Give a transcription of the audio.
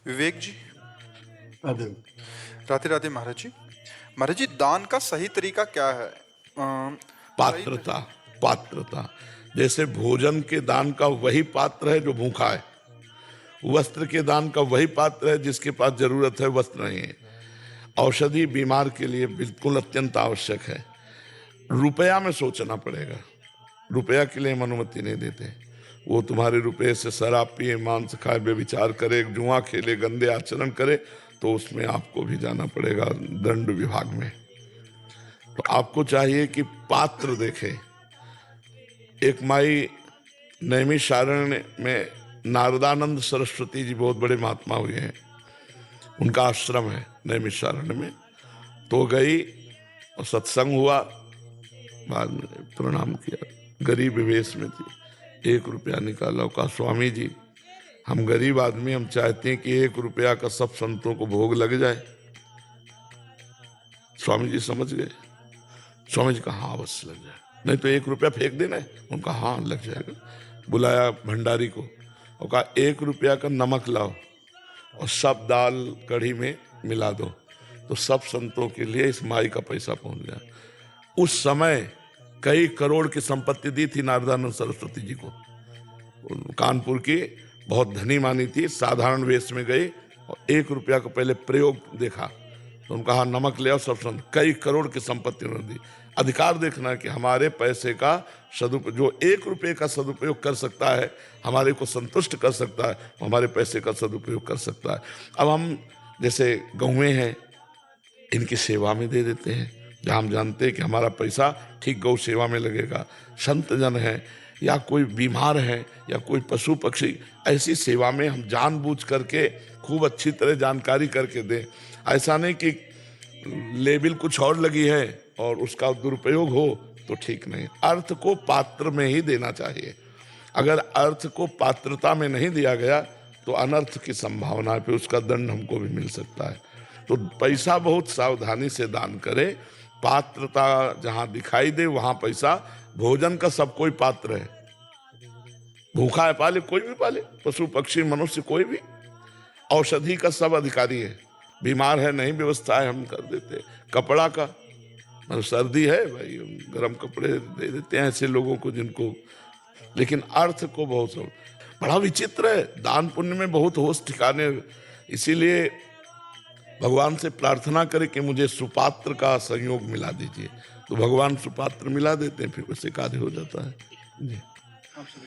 विवेक जी। अरे राधे राधे महाराज जी। महाराज जी, दान का सही तरीका क्या है? सही पात्रता। पात्रता जैसे भोजन के दान का वही पात्र है जो भूखा है, वस्त्र के दान का वही पात्र है जिसके पास जरूरत है, वस्त्र नहीं है। औषधि बीमार के लिए बिल्कुल अत्यंत आवश्यक है। रुपया में सोचना पड़ेगा, रुपया के लिए हम अनुमति नहीं देते। वो तुम्हारे रुपये से शराब पिए, मांस खाए, व्यभिचार करे, जुआ खेले, गंदे आचरण करे, तो उसमें आपको भी जाना पड़ेगा दंड विभाग में। तो आपको चाहिए कि पात्र देखे। एक माई नैमिषारण्य में नारदानंद सरस्वती जी बहुत बड़े महात्मा हुए हैं, उनका आश्रम है नैमिषारण्य में। तो गई और सत्संग हुआ, बाद में प्रणाम किया, गरीब वेश में थी, 1 रुपया निकाला, कहा स्वामी जी हम गरीब आदमी, हम चाहते हैं कि 1 रुपया का सब संतों को भोग लग जाए। स्वामी जी समझ गए। स्वामी जी कहा हाँ बस लग जाए, नहीं तो 1 रुपया फेंक देना है। उनका हाँ लग जाएगा। बुलाया भंडारी को और कहा 1 रुपया का नमक लाओ और सब दाल कढ़ी में मिला दो, तो सब संतों के लिए इस माई का पैसा पहुंच गया। उस समय कई करोड़ की संपत्ति दी थी नारदानंद सरस्वती जी को। कानपुर की बहुत धनी मानी थी, साधारण वेश में गई और 1 रुपया का पहले प्रयोग देखा, तो उनका हाँ नमक ले आओ, सब संत, कई करोड़ की संपत्ति उन्होंने दी। अधिकार देखना है कि हमारे पैसे का सदुपयोग, जो 1 रुपये का सदुपयोग कर सकता है, हमारे को संतुष्ट कर सकता है, हमारे पैसे का सदुपयोग कर सकता है। अब हम जैसे गौएं हैं, इनकी सेवा में दे देते हैं, जहाँ हम जानते हैं कि हमारा पैसा ठीक गौ सेवा में लगेगा। संत जन है या कोई बीमार है या कोई पशु पक्षी, ऐसी सेवा में हम जानबूझ करके खूब अच्छी तरह जानकारी करके दें। ऐसा नहीं कि लेबल कुछ और लगी है और उसका दुरुपयोग हो, तो ठीक नहीं। अर्थ को पात्र में ही देना चाहिए। अगर अर्थ को पात्रता में नहीं दिया गया तो अनर्थ की संभावना है, फिर उसका दंड हमको भी मिल सकता है। तो पैसा बहुत सावधानी से दान करे, पात्रता जहां दिखाई दे वहां पैसा। भोजन का सब कोई पात्र है, भूखा है पाले, कोई भी पाले, पशु पक्षी मनुष्य कोई भी। औषधि का सब अधिकारी है, बीमार है नहीं व्यवस्था है हम कर देते। कपड़ा का मतलब सर्दी है भाई, गर्म कपड़े दे देते हैं ऐसे लोगों को जिनको। लेकिन अर्थ को बहुत सब बड़ा विचित्र है, दान पुण्य में बहुत होश ठिकाने। इसीलिए भगवान से प्रार्थना करें कि मुझे सुपात्र का संयोग मिला दीजिए, तो भगवान सुपात्र मिला देते हैं, फिर उससे कार्य हो जाता है जी।